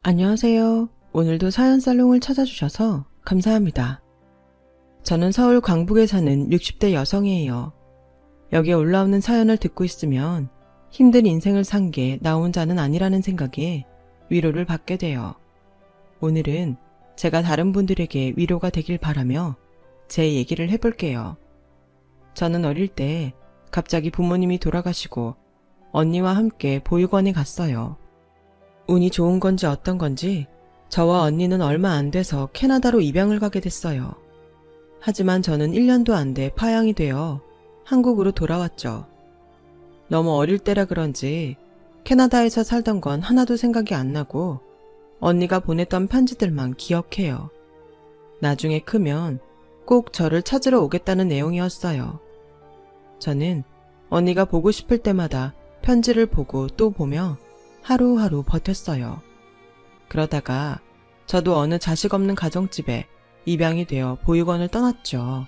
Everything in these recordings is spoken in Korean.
안녕하세요. 오늘도 사연살롱을 찾아주셔서 감사합니다. 저는 서울 광북에 사는 60대 여성이에요. 여기에 올라오는 사연을 듣고 있으면 힘든 인생을 산 게 나 혼자는 아니라는 생각에 위로를 받게 돼요. 오늘은 제가 다른 분들에게 위로가 되길 바라며 제 얘기를 해볼게요. 저는 어릴 때 갑자기 부모님이 돌아가시고 언니와 함께 보육원에 갔어요. 운이 좋은 건지 어떤 건지 저와 언니는 얼마 안 돼서 캐나다로 입양을 가게 됐어요. 하지만 저는 1년도 안 돼 파양이 되어 한국으로 돌아왔죠. 너무 어릴 때라 그런지 캐나다에서 살던 건 하나도 생각이 안 나고 언니가 보냈던 편지들만 기억해요. 나중에 크면 꼭 저를 찾으러 오겠다는 내용이었어요. 저는 언니가 보고 싶을 때마다 편지를 보고 또 보며 하루하루 버텼어요. 그러다가 저도 어느 자식 없는 가정집에 입양이 되어 보육원을 떠났죠.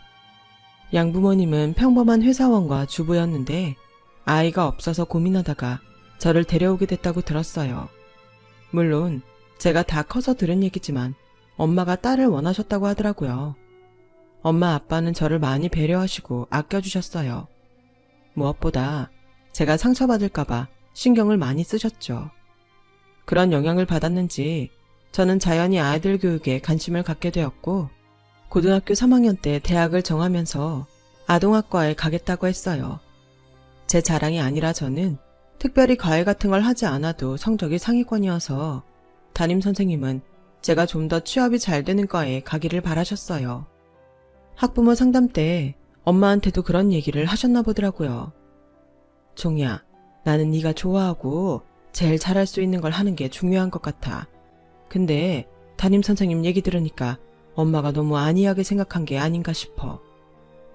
양부모님은 평범한 회사원과 주부였는데 아이가 없어서 고민하다가 저를 데려오게 됐다고 들었어요. 물론 제가 다 커서 들은 얘기지만 엄마가 딸을 원하셨다고 하더라고요. 엄마 아빠는 저를 많이 배려하시고 아껴주셨어요. 무엇보다 제가 상처받을까봐 신경을 많이 쓰셨죠. 그런 영향을 받았는지 저는 자연히 아이들 교육에 관심을 갖게 되었고 고등학교 3학년 때 대학을 정하면서 아동학과에 가겠다고 했어요. 제 자랑이 아니라 저는 특별히 과외 같은 걸 하지 않아도 성적이 상위권이어서 담임선생님은 제가 좀 더 취업이 잘 되는 과에 가기를 바라셨어요. 학부모 상담 때 엄마한테도 그런 얘기를 하셨나 보더라고요. 종이야, 나는 네가 좋아하고 제일 잘할 수 있는 걸 하는 게 중요한 것 같아. 근데 담임선생님 얘기 들으니까 엄마가 너무 안이하게 생각한 게 아닌가 싶어.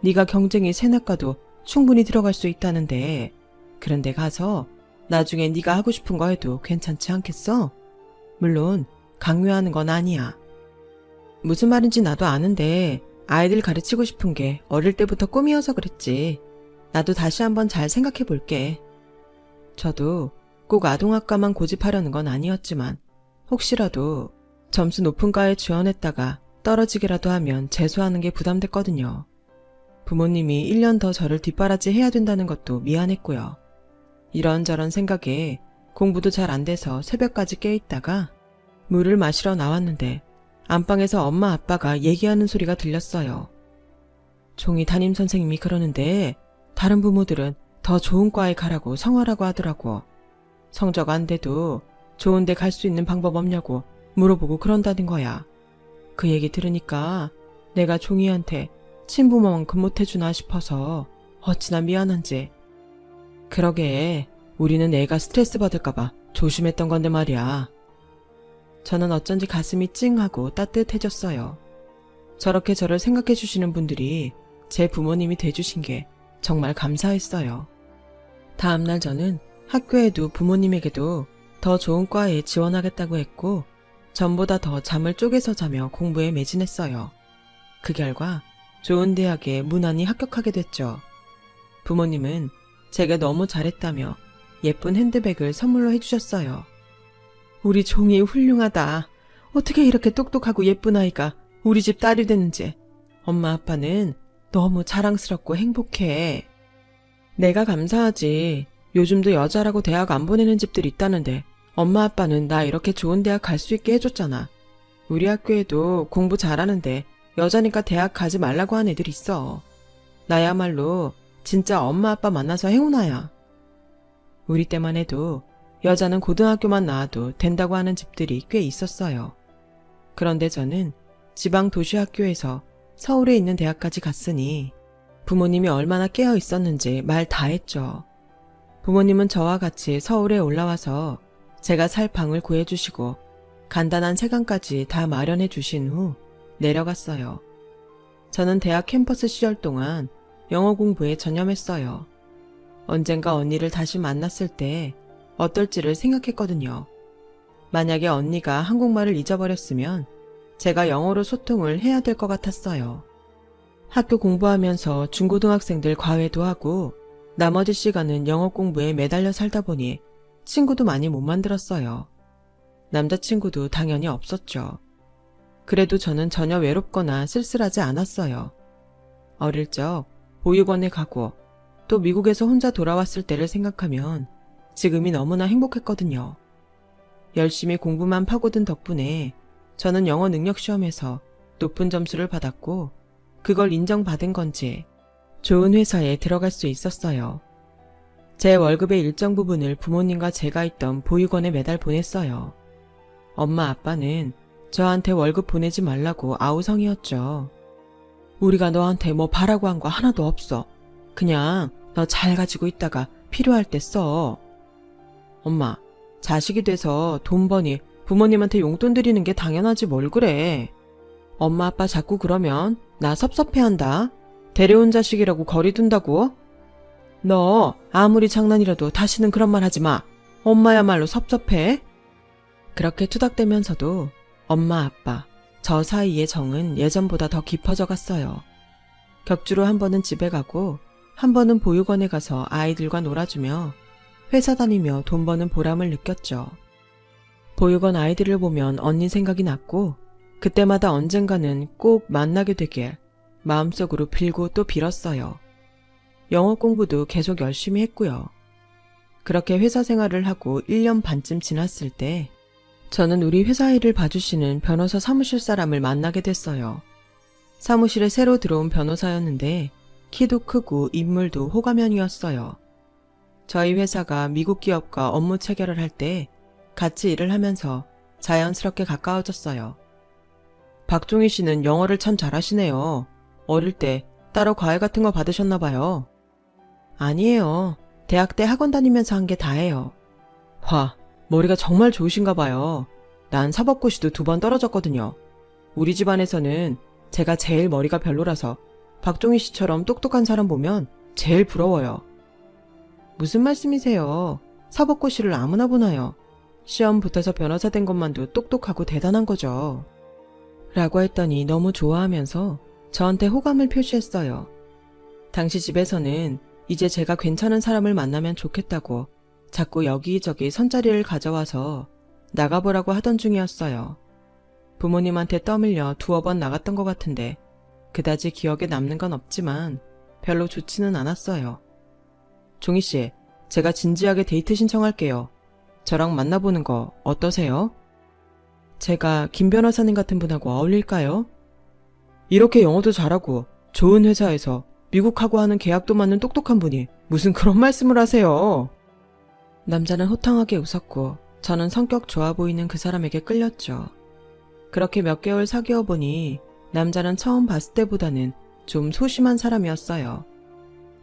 네가 경쟁이 세나과도 충분히 들어갈 수 있다는데 그런데 가서 나중에 네가 하고 싶은 거 해도 괜찮지 않겠어? 물론 강요하는 건 아니야. 무슨 말인지 나도 아는데 아이들 가르치고 싶은 게 어릴 때부터 꿈이어서 그랬지. 나도 다시 한번 잘 생각해 볼게. 저도 꼭 아동학과만 고집하려는 건 아니었지만 혹시라도 점수 높은 과에 지원했다가 떨어지기라도 하면 재수하는 게 부담됐거든요. 부모님이 1년 더 저를 뒷바라지 해야 된다는 것도 미안했고요. 이런저런 생각에 공부도 잘 안 돼서 새벽까지 깨있다가 물을 마시러 나왔는데 안방에서 엄마 아빠가 얘기하는 소리가 들렸어요. 종이 담임선생님이 그러는데 다른 부모들은 더 좋은 과에 가라고 성화라고 하더라고. 성적 안 돼도 좋은 데 갈 수 있는 방법 없냐고 물어보고 그런다는 거야. 그 얘기 들으니까 내가 종이한테 친부모만큼 못해주나 싶어서 어찌나 미안한지. 그러게 우리는 애가 스트레스 받을까봐 조심했던 건데 말이야. 저는 어쩐지 가슴이 찡하고 따뜻해졌어요. 저렇게 저를 생각해 주시는 분들이 제 부모님이 돼주신 게 정말 감사했어요. 다음날 저는 학교에도 부모님에게도 더 좋은 과에 지원하겠다고 했고 전보다 더 잠을 쪼개서 자며 공부에 매진했어요. 그 결과 좋은 대학에 무난히 합격하게 됐죠. 부모님은 제가 너무 잘했다며 예쁜 핸드백을 선물로 해주셨어요. 우리 종이 훌륭하다. 어떻게 이렇게 똑똑하고 예쁜 아이가 우리 집 딸이 됐는지. 엄마 아빠는 너무 자랑스럽고 행복해. 내가 감사하지. 요즘도 여자라고 대학 안 보내는 집들 있다는데 엄마 아빠는 나 이렇게 좋은 대학 갈 수 있게 해줬잖아. 우리 학교에도 공부 잘하는데 여자니까 대학 가지 말라고 한 애들 있어. 나야말로 진짜 엄마 아빠 만나서 행운아야. 우리 때만 해도 여자는 고등학교만 나와도 된다고 하는 집들이 꽤 있었어요. 그런데 저는 지방 도시학교에서 서울에 있는 대학까지 갔으니 부모님이 얼마나 깨어 있었는지 말 다 했죠. 부모님은 저와 같이 서울에 올라와서 제가 살 방을 구해주시고 간단한 세간까지 다 마련해 주신 후 내려갔어요. 저는 대학 캠퍼스 시절 동안 영어 공부에 전념했어요. 언젠가 언니를 다시 만났을 때 어떨지를 생각했거든요. 만약에 언니가 한국말을 잊어버렸으면 제가 영어로 소통을 해야 될 것 같았어요. 학교 공부하면서 중고등학생들 과외도 하고 나머지 시간은 영어 공부에 매달려 살다 보니 친구도 많이 못 만들었어요. 남자친구도 당연히 없었죠. 그래도 저는 전혀 외롭거나 쓸쓸하지 않았어요. 어릴 적 보육원에 가고 또 미국에서 혼자 돌아왔을 때를 생각하면 지금이 너무나 행복했거든요. 열심히 공부만 파고든 덕분에 저는 영어 능력 시험에서 높은 점수를 받았고 그걸 인정받은 건지 좋은 회사에 들어갈 수 있었어요. 제 월급의 일정 부분을 부모님과 제가 있던 보육원에 매달 보냈어요. 엄마 아빠는 저한테 월급 보내지 말라고 아우성이었죠. 우리가 너한테 뭐 바라고 한 거 하나도 없어. 그냥 너 잘 가지고 있다가 필요할 때 써. 엄마, 자식이 돼서 돈 버니 부모님한테 용돈 드리는 게 당연하지 뭘 그래. 엄마 아빠 자꾸 그러면 나 섭섭해한다. 데려온 자식이라고 거리 둔다고? 너 아무리 장난이라도 다시는 그런 말 하지 마. 엄마야말로 섭섭해. 그렇게 투닥대면서도 엄마 아빠 저 사이의 정은 예전보다 더 깊어져 갔어요. 격주로 한 번은 집에 가고 한 번은 보육원에 가서 아이들과 놀아주며 회사 다니며 돈 버는 보람을 느꼈죠. 보육원 아이들을 보면 언니 생각이 났고 그때마다 언젠가는 꼭 만나게 되길 마음속으로 빌고 또 빌었어요. 영어 공부도 계속 열심히 했고요. 그렇게 회사 생활을 하고 1년 반쯤 지났을 때 저는 우리 회사 일을 봐주시는 변호사 사무실 사람을 만나게 됐어요. 사무실에 새로 들어온 변호사였는데 키도 크고 인물도 호감형이었어요. 저희 회사가 미국 기업과 업무 체결을 할 때 같이 일을 하면서 자연스럽게 가까워졌어요. 박종희 씨는 영어를 참 잘하시네요. 어릴 때 따로 과외 같은 거 받으셨나 봐요. 아니에요. 대학 때 학원 다니면서 한 게 다예요. 와, 머리가 정말 좋으신가 봐요. 난 사법고시도 2번 떨어졌거든요. 우리 집안에서는 제가 제일 머리가 별로라서 박종희 씨처럼 똑똑한 사람 보면 제일 부러워요. 무슨 말씀이세요? 사법고시를 아무나 보나요? 시험 붙어서 변호사 된 것만도 똑똑하고 대단한 거죠. 라고 했더니 너무 좋아하면서 저한테 호감을 표시했어요. 당시 집에서는 이제 제가 괜찮은 사람을 만나면 좋겠다고 자꾸 여기저기 선자리를 가져와서 나가보라고 하던 중이었어요. 부모님한테 떠밀려 2번 나갔던 것 같은데 그다지 기억에 남는 건 없지만 별로 좋지는 않았어요. 종희씨, 제가 진지하게 데이트 신청할게요. 저랑 만나보는 거 어떠세요? 제가 김 변호사님 같은 분하고 어울릴까요? 이렇게 영어도 잘하고 좋은 회사에서 미국하고 하는 계약도 맞는 똑똑한 분이 무슨 그런 말씀을 하세요? 남자는 호탕하게 웃었고 저는 성격 좋아 보이는 그 사람에게 끌렸죠. 그렇게 몇 개월 사귀어 보니 남자는 처음 봤을 때보다는 좀 소심한 사람이었어요.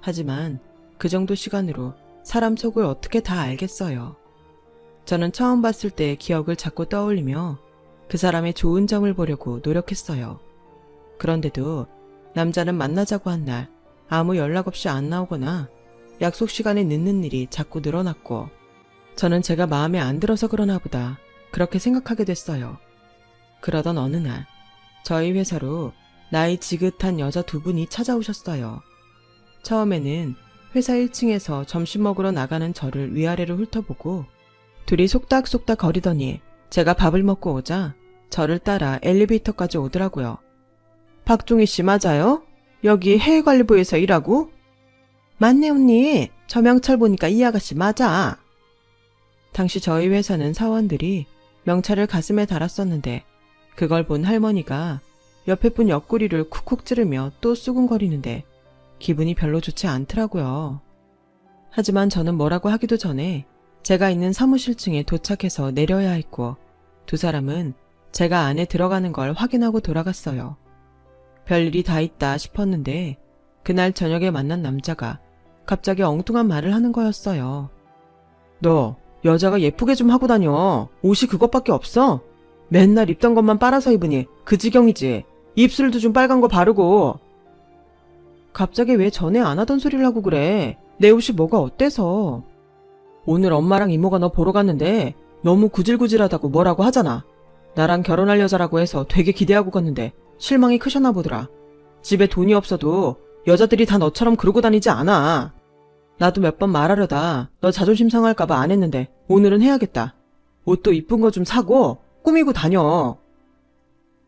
하지만 그 정도 시간으로 사람 속을 어떻게 다 알겠어요. 저는 처음 봤을 때의 기억을 자꾸 떠올리며 그 사람의 좋은 점을 보려고 노력했어요. 그런데도 남자는 만나자고 한 날 아무 연락 없이 안 나오거나 약속 시간에 늦는 일이 자꾸 늘어났고 저는 제가 마음에 안 들어서 그러나 보다 그렇게 생각하게 됐어요. 그러던 어느 날 저희 회사로 나이 지긋한 여자 2분이 찾아오셨어요. 처음에는 회사 1층에서 점심 먹으러 나가는 저를 위아래로 훑어보고 둘이 속닥속닥 거리더니 제가 밥을 먹고 오자 저를 따라 엘리베이터까지 오더라고요. 박종희 씨 맞아요? 여기 해외관리부에서 일하고? 맞네 언니. 저 명찰 보니까 이 아가씨 맞아. 당시 저희 회사는 사원들이 명찰을 가슴에 달았었는데 그걸 본 할머니가 옆에 분 옆구리를 쿡쿡 찌르며 또 수근거리는데 기분이 별로 좋지 않더라고요. 하지만 저는 뭐라고 하기도 전에 제가 있는 사무실층에 도착해서 내려야 했고 두 사람은 제가 안에 들어가는 걸 확인하고 돌아갔어요. 별일이 다 있다 싶었는데 그날 저녁에 만난 남자가 갑자기 엉뚱한 말을 하는 거였어요. 너 여자가 예쁘게 좀 하고 다녀. 옷이 그것밖에 없어? 맨날 입던 것만 빨아서 입으니 그 지경이지. 입술도 좀 빨간 거 바르고. 갑자기 왜 전에 안 하던 소리를 하고 그래? 내 옷이 뭐가 어때서? 오늘 엄마랑 이모가 너 보러 갔는데 너무 구질구질하다고 뭐라고 하잖아. 나랑 결혼할 여자라고 해서 되게 기대하고 갔는데 실망이 크셨나 보더라. 집에 돈이 없어도 여자들이 다 너처럼 그러고 다니지 않아. 나도 몇 번 말하려다 너 자존심 상할까봐 안 했는데 오늘은 해야겠다. 옷도 이쁜 거 좀 사고 꾸미고 다녀.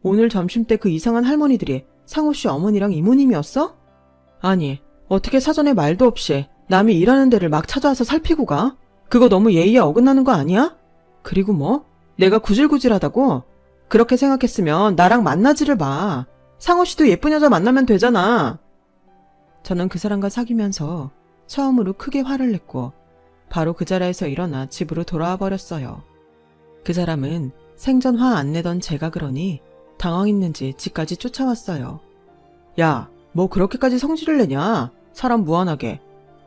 오늘 점심때 그 이상한 할머니들이 상호 씨 어머니랑 이모님이었어? 아니, 어떻게 사전에 말도 없이 남이 일하는 데를 막 찾아와서 살피고 가? 그거 너무 예의에 어긋나는 거 아니야? 그리고 뭐? 내가 구질구질하다고? 그렇게 생각했으면 나랑 만나지를 마. 상호 씨도 예쁜 여자 만나면 되잖아. 저는 그 사람과 사귀면서 처음으로 크게 화를 냈고 바로 그 자리에서 일어나 집으로 돌아와 버렸어요. 그 사람은 생전 화 안 내던 제가 그러니 당황했는지 집까지 쫓아왔어요. 야, 뭐 그렇게까지 성질을 내냐? 사람 무한하게.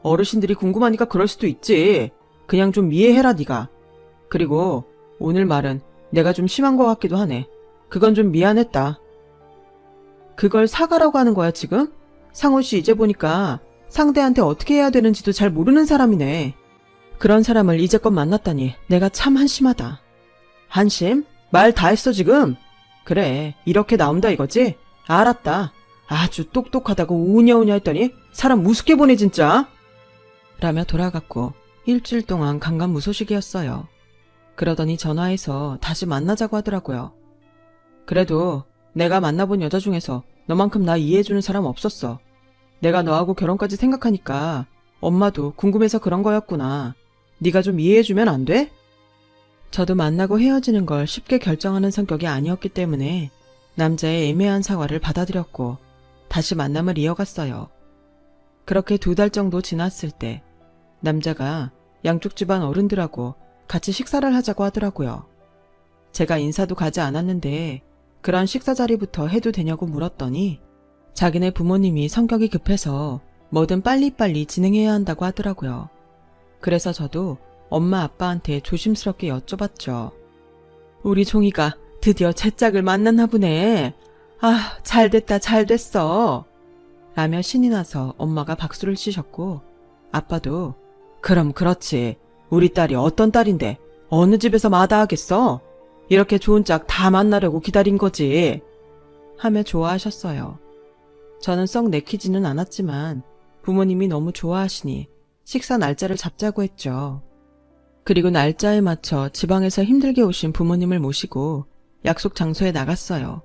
어르신들이 궁금하니까 그럴 수도 있지. 그냥 좀 이해해라 네가. 그리고 오늘 말은 내가 좀 심한 것 같기도 하네. 그건 좀 미안했다. 그걸 사과라고 하는 거야 지금? 상호 씨 이제 보니까 상대한테 어떻게 해야 되는지도 잘 모르는 사람이네. 그런 사람을 이제껏 만났다니 내가 참 한심하다. 한심? 말 다 했어 지금? 그래, 이렇게 나온다 이거지? 알았다. 아주 똑똑하다고 우냐우냐 했더니 사람 우습게 보내 진짜. 라며 돌아갔고 일주일 동안 강간무소식이었어요. 그러더니 전화해서 다시 만나자고 하더라고요. 그래도 내가 만나본 여자 중에서 너만큼 나 이해해주는 사람 없었어. 내가 너하고 결혼까지 생각하니까 엄마도 궁금해서 그런 거였구나. 네가 좀 이해해주면 안 돼? 저도 만나고 헤어지는 걸 쉽게 결정하는 성격이 아니었기 때문에 남자의 애매한 사과를 받아들였고 다시 만남을 이어갔어요. 그렇게 2달 정도 지났을 때 남자가 양쪽 집안 어른들하고 같이 식사를 하자고 하더라고요. 제가 인사도 가지 않았는데 그런 식사 자리부터 해도 되냐고 물었더니 자기네 부모님이 성격이 급해서 뭐든 빨리빨리 진행해야 한다고 하더라고요. 그래서 저도 엄마 아빠한테 조심스럽게 여쭤봤죠. 우리 종이가 드디어 제 짝을 만났나 보네. 아, 잘됐다 잘됐어. 라며 신이 나서 엄마가 박수를 치셨고 아빠도 그럼 그렇지. 우리 딸이 어떤 딸인데 어느 집에서 마다하겠어? 이렇게 좋은 짝 다 만나려고 기다린 거지. 하며 좋아하셨어요. 저는 썩 내키지는 않았지만 부모님이 너무 좋아하시니 식사 날짜를 잡자고 했죠. 그리고 날짜에 맞춰 지방에서 힘들게 오신 부모님을 모시고 약속 장소에 나갔어요.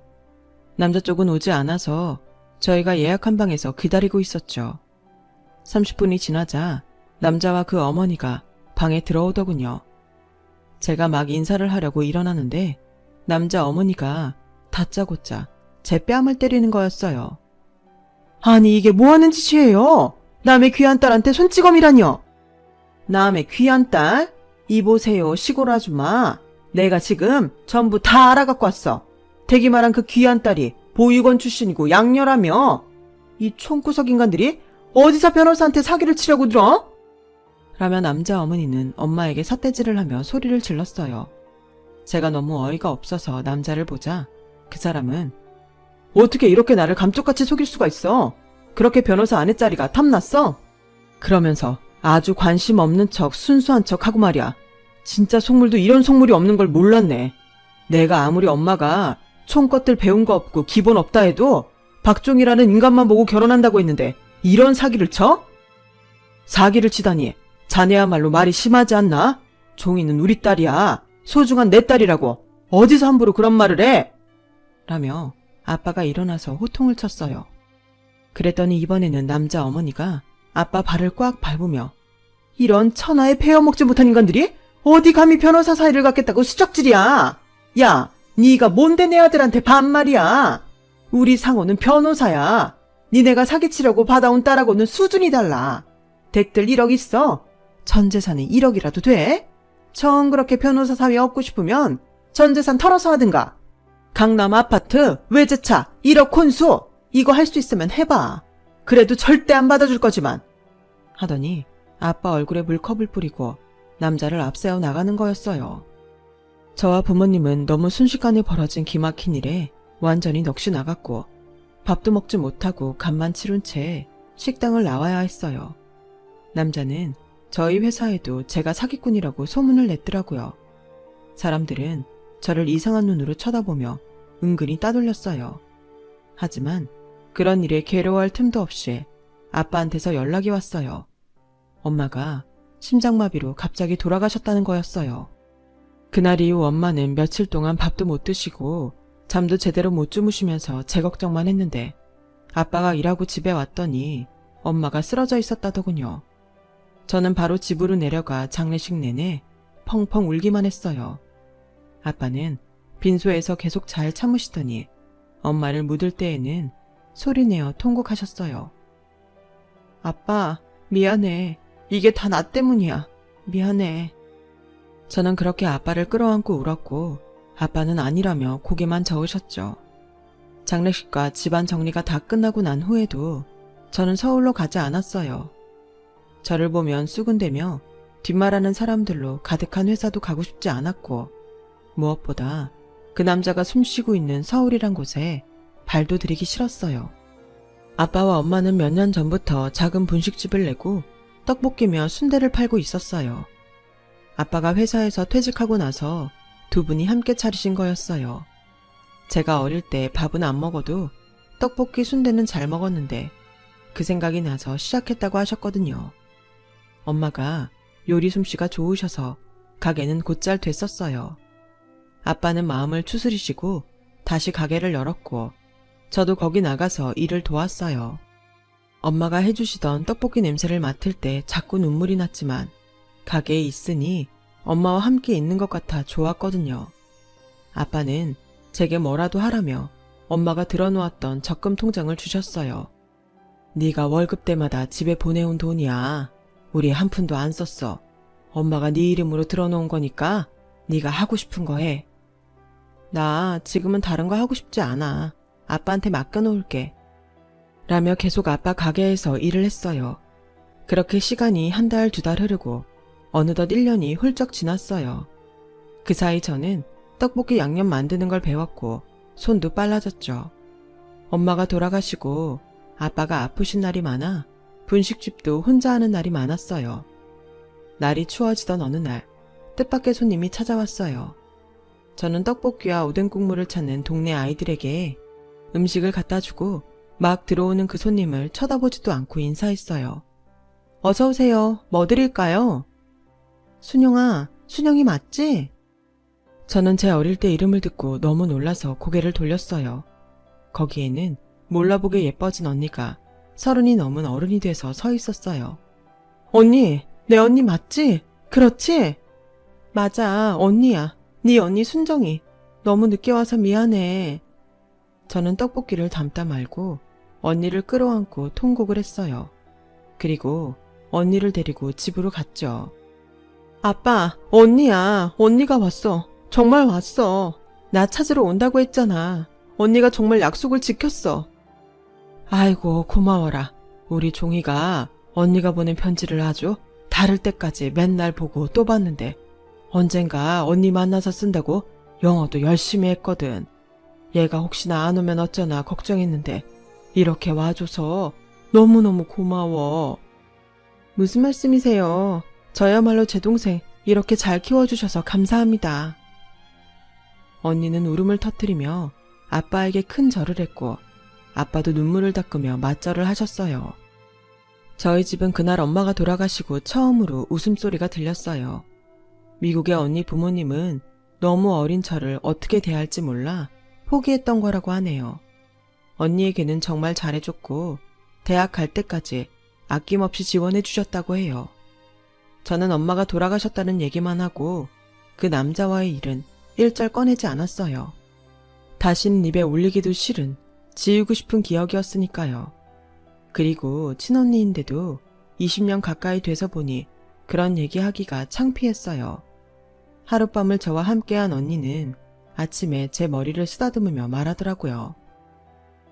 남자 쪽은 오지 않아서 저희가 예약한 방에서 기다리고 있었죠. 30분이 지나자 남자와 그 어머니가 방에 들어오더군요. 제가 막 인사를 하려고 일어나는데 남자 어머니가 다짜고짜 제 뺨을 때리는 거였어요. 아니 이게 뭐하는 짓이에요? 남의 귀한 딸한테 손찌검이라뇨. 남의 귀한 딸? 이보세요 시골 아줌마. 내가 지금 전부 다 알아갖고 왔어. 대기 말한 그 귀한 딸이 보육원 출신이고 양녀라며. 이 총구석 인간들이 어디서 변호사한테 사기를 치려고 들어? 라며 남자 어머니는 엄마에게 삿대질을 하며 소리를 질렀어요. 제가 너무 어이가 없어서 남자를 보자 그 사람은 어떻게 이렇게 나를 감쪽같이 속일 수가 있어? 그렇게 변호사 아내짜리가 탐났어? 그러면서 아주 관심 없는 척 순수한 척 하고 말이야. 진짜 속물도 이런 속물이 없는 걸 몰랐네. 내가 아무리 엄마가 총것들 배운 거 없고 기본 없다 해도 박종이라는 인간만 보고 결혼한다고 했는데 이런 사기를 쳐? 사기를 치다니 자네야말로 말이 심하지 않나? 종이는 우리 딸이야. 소중한 내 딸이라고. 어디서 함부로 그런 말을 해? 라며 아빠가 일어나서 호통을 쳤어요. 그랬더니 이번에는 남자 어머니가 아빠 발을 꽉 밟으며 이런 천하에 베어먹지 못한 인간들이 어디 감히 변호사 사이를 갖겠다고 수작질이야. 야, 네가 뭔데 내 아들한테 반말이야. 우리 상호는 변호사야. 니네가 사기치려고 받아온 딸하고는 수준이 달라. 댁들 1억 있어. 전 재산이 1억이라도 돼? 정 그렇게 변호사 사위 얻고 싶으면 전 재산 털어서 하든가. 강남 아파트, 외제차, 1억 혼수 이거 할 수 있으면 해봐. 그래도 절대 안 받아줄 거지만. 하더니 아빠 얼굴에 물컵을 뿌리고 남자를 앞세워 나가는 거였어요. 저와 부모님은 너무 순식간에 벌어진 기막힌 일에 완전히 넋이 나갔고 밥도 먹지 못하고 간만 치룬 채 식당을 나와야 했어요. 남자는 저희 회사에도 제가 사기꾼이라고 소문을 냈더라고요. 사람들은 저를 이상한 눈으로 쳐다보며 은근히 따돌렸어요. 하지만 그런 일에 괴로워할 틈도 없이 아빠한테서 연락이 왔어요. 엄마가 심장마비로 갑자기 돌아가셨다는 거였어요. 그날 이후 엄마는 며칠 동안 밥도 못 드시고 잠도 제대로 못 주무시면서 제 걱정만 했는데 아빠가 일하고 집에 왔더니 엄마가 쓰러져 있었다더군요. 저는 바로 집으로 내려가 장례식 내내 펑펑 울기만 했어요. 아빠는 빈소에서 계속 잘 참으시더니 엄마를 묻을 때에는 소리내어 통곡하셨어요. 아빠, 미안해. 이게 다 나 때문이야. 미안해. 저는 그렇게 아빠를 끌어안고 울었고 아빠는 아니라며 고개만 저으셨죠. 장례식과 집안 정리가 다 끝나고 난 후에도 저는 서울로 가지 않았어요. 저를 보면 쑥은대며 뒷말하는 사람들로 가득한 회사도 가고 싶지 않았고 무엇보다 그 남자가 숨쉬고 있는 서울이란 곳에 발도 들이기 싫었어요. 아빠와 엄마는 몇 년 전부터 작은 분식집을 내고 떡볶이며 순대를 팔고 있었어요. 아빠가 회사에서 퇴직하고 나서 두 분이 함께 차리신 거였어요. 제가 어릴 때 밥은 안 먹어도 떡볶이 순대는 잘 먹었는데 그 생각이 나서 시작했다고 하셨거든요. 엄마가 요리 솜씨가 좋으셔서 가게는 곧잘 됐었어요. 아빠는 마음을 추스리시고 다시 가게를 열었고 저도 거기 나가서 일을 도왔어요. 엄마가 해주시던 떡볶이 냄새를 맡을 때 자꾸 눈물이 났지만 가게에 있으니 엄마와 함께 있는 것 같아 좋았거든요. 아빠는 제게 뭐라도 하라며 엄마가 들어놓았던 적금 통장을 주셨어요. 네가 월급 때마다 집에 보내온 돈이야. 우리 한 푼도 안 썼어. 엄마가 네 이름으로 들어놓은 거니까 네가 하고 싶은 거 해. 나 지금은 다른 거 하고 싶지 않아. 아빠한테 맡겨놓을게. 라며 계속 아빠 가게에서 일을 했어요. 그렇게 시간이 한 달, 두 달 흐르고 어느덧 1년이 훌쩍 지났어요. 그 사이 저는 떡볶이 양념 만드는 걸 배웠고 손도 빨라졌죠. 엄마가 돌아가시고 아빠가 아프신 날이 많아 분식집도 혼자 하는 날이 많았어요. 날이 추워지던 어느 날 뜻밖의 손님이 찾아왔어요. 저는 떡볶이와 오뎅 국물을 찾는 동네 아이들에게 음식을 갖다 주고 막 들어오는 그 손님을 쳐다보지도 않고 인사했어요. 어서 오세요. 뭐 드릴까요? 순영아, 순영이 맞지? 저는 제 어릴 때 이름을 듣고 너무 놀라서 고개를 돌렸어요. 거기에는 몰라보게 예뻐진 언니가 30이 넘은 어른이 돼서 서 있었어요. 언니, 내 언니 맞지? 그렇지? 맞아, 언니야. 네 언니 순정이. 너무 늦게 와서 미안해. 저는 떡볶이를 담다 말고 언니를 끌어안고 통곡을 했어요. 그리고 언니를 데리고 집으로 갔죠. 아빠, 언니야. 언니가 왔어. 정말 왔어. 나 찾으러 온다고 했잖아. 언니가 정말 약속을 지켰어. 아이고, 고마워라. 우리 종이가 언니가 보낸 편지를 아주 다를 때까지 맨날 보고 또 봤는데 언젠가 언니 만나서 쓴다고 영어도 열심히 했거든. 얘가 혹시나 안 오면 어쩌나 걱정했는데 이렇게 와줘서 너무너무 고마워. 무슨 말씀이세요? 저야말로 제 동생 이렇게 잘 키워주셔서 감사합니다. 언니는 울음을 터뜨리며 아빠에게 큰 절을 했고 아빠도 눈물을 닦으며 맞절을 하셨어요. 저희 집은 그날 엄마가 돌아가시고 처음으로 웃음소리가 들렸어요. 미국의 언니 부모님은 너무 어린 저를 어떻게 대할지 몰라 포기했던 거라고 하네요. 언니에게는 정말 잘해줬고 대학 갈 때까지 아낌없이 지원해 주셨다고 해요. 저는 엄마가 돌아가셨다는 얘기만 하고 그 남자와의 일은 일절 꺼내지 않았어요. 다신 입에 올리기도 싫은 지우고 싶은 기억이었으니까요. 그리고 친언니인데도 20년 가까이 돼서 보니 그런 얘기하기가 창피했어요. 하룻밤을 저와 함께한 언니는 아침에 제 머리를 쓰다듬으며 말하더라고요.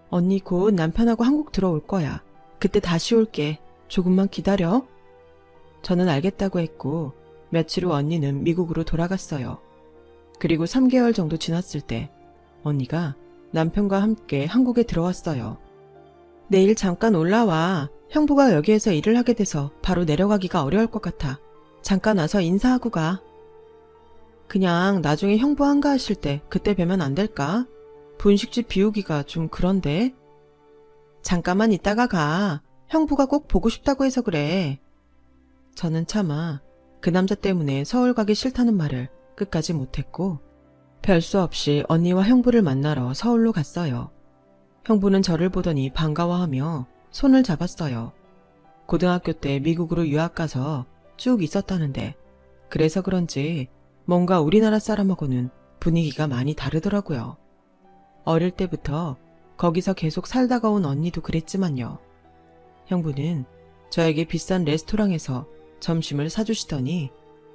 언니 곧 남편하고 한국 들어올 거야. 그때 다시 올게. 조금만 기다려. 저는 알겠다고 했고 며칠 후 언니는 미국으로 돌아갔어요. 그리고 3개월 정도 지났을 때 언니가 남편과 함께 한국에 들어왔어요. 내일 잠깐 올라와. 형부가 여기에서 일을 하게 돼서 바로 내려가기가 어려울 것 같아. 잠깐 와서 인사하고 가. 그냥 나중에 형부 한가하실 때 그때 뵈면 안 될까? 분식집 비우기가 좀 그런데. 잠깐만 있다가 가. 형부가 꼭 보고 싶다고 해서 그래. 저는 차마 그 남자 때문에 서울 가기 싫다는 말을 끝까지 못했고 별 수 없이 언니와 형부를 만나러 서울로 갔어요. 형부는 저를 보더니 반가워하며 손을 잡았어요. 고등학교 때 미국으로 유학 가서 쭉 있었다는데 그래서 그런지 뭔가 우리나라 사람하고는 분위기가 많이 다르더라고요. 어릴 때부터 거기서 계속 살다가 온 언니도 그랬지만요. 형부는 저에게 비싼 레스토랑에서 점심을 사주시더니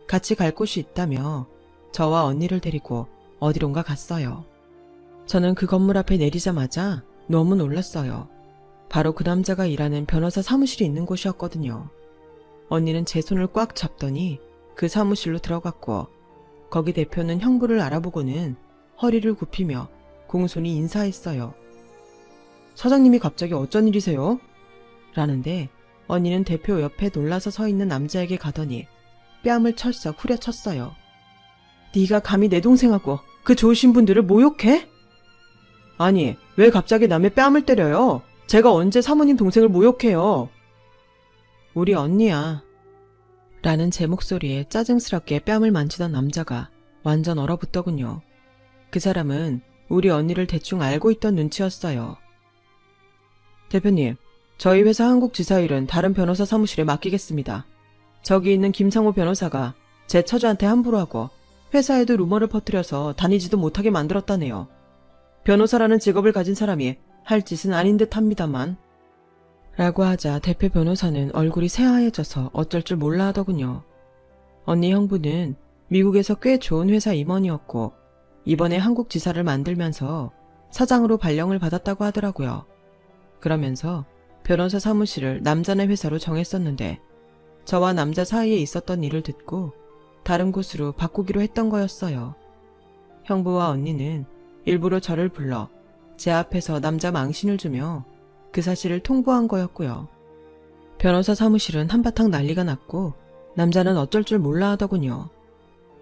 같이 갈 곳이 있다며 저와 언니를 데리고 어디론가 갔어요. 저는 그 건물 앞에 내리자마자 너무 놀랐어요. 바로 그 남자가 일하는 변호사 사무실이 있는 곳이었거든요. 언니는 제 손을 꽉 잡더니 그 사무실로 들어갔고 거기 대표는 형부를 알아보고는 허리를 굽히며 공손히 인사했어요. 사장님이 갑자기 어쩐 일이세요? 라는데 언니는 대표 옆에 놀라서 서 있는 남자에게 가더니 뺨을 철썩 후려쳤어요. 네가 감히 내 동생하고 그 좋으신 분들을 모욕해? 아니, 왜 갑자기 남의 뺨을 때려요? 제가 언제 사모님 동생을 모욕해요? 우리 언니야. 라는 제 목소리에 짜증스럽게 뺨을 만지던 남자가 완전 얼어붙더군요. 그 사람은 우리 언니를 대충 알고 있던 눈치였어요. 대표님, 저희 회사 한국지사 일은 다른 변호사 사무실에 맡기겠습니다. 저기 있는 김상호 변호사가 제 처자한테 함부로 하고 회사에도 루머를 퍼뜨려서 다니지도 못하게 만들었다네요. 변호사라는 직업을 가진 사람이 할 짓은 아닌 듯 합니다만. 라고 하자 대표 변호사는 얼굴이 새하얘져서 어쩔 줄 몰라 하더군요. 언니 형부는 미국에서 꽤 좋은 회사 임원이었고 이번에 한국지사를 만들면서 사장으로 발령을 받았다고 하더라고요. 그러면서 변호사 사무실을 남자네 회사로 정했었는데 저와 남자 사이에 있었던 일을 듣고 다른 곳으로 바꾸기로 했던 거였어요. 형부와 언니는 일부러 저를 불러 제 앞에서 남자 망신을 주며 그 사실을 통보한 거였고요. 변호사 사무실은 한바탕 난리가 났고 남자는 어쩔 줄 몰라 하더군요.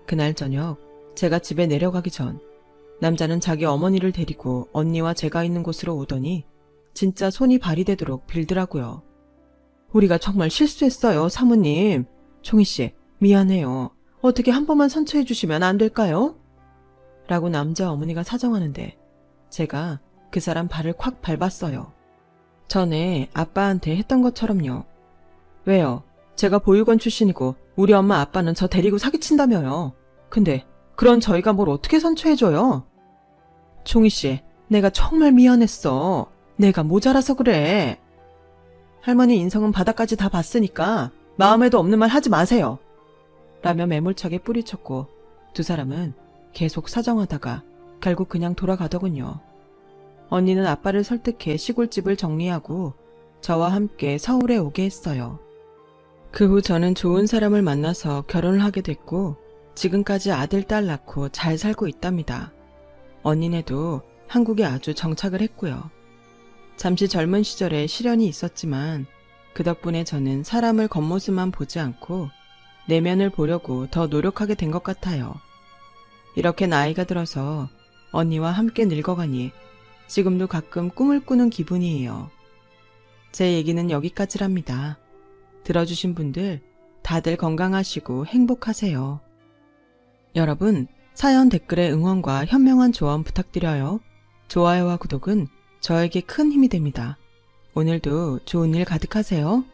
그날 저녁 제가 집에 내려가기 전 남자는 자기 어머니를 데리고 언니와 제가 있는 곳으로 오더니 진짜 손이 발이 되도록 빌더라고요. 우리가 정말 실수했어요, 사모님. 총희씨, 미안해요. 어떻게 한 번만 선처해 주시면 안 될까요? 라고 남자 어머니가 사정하는데 제가 그 사람 발을 콱 밟았어요. 전에 아빠한테 했던 것처럼요. 왜요? 제가 보육원 출신이고 우리 엄마 아빠는 저 데리고 사기친다며요. 근데 그런 저희가 뭘 어떻게 선처해줘요? 총희씨, 내가 정말 미안했어. 내가 모자라서 그래. 할머니 인성은 바닥까지 다 봤으니까 마음에도 없는 말 하지 마세요. 라며 매몰차게 뿌리쳤고 두 사람은 계속 사정하다가 결국 그냥 돌아가더군요. 언니는 아빠를 설득해 시골집을 정리하고 저와 함께 서울에 오게 했어요. 그 후 저는 좋은 사람을 만나서 결혼을 하게 됐고 지금까지 아들, 딸 낳고 잘 살고 있답니다. 언니네도 한국에 아주 정착을 했고요. 잠시 젊은 시절에 시련이 있었지만 그 덕분에 저는 사람을 겉모습만 보지 않고 내면을 보려고 더 노력하게 된 것 같아요. 이렇게 나이가 들어서 언니와 함께 늙어가니 지금도 가끔 꿈을 꾸는 기분이에요. 제 얘기는 여기까지랍니다. 들어주신 분들 다들 건강하시고 행복하세요. 여러분, 사연 댓글에 응원과 현명한 조언 부탁드려요. 좋아요와 구독은 저에게 큰 힘이 됩니다. 오늘도 좋은 일 가득하세요.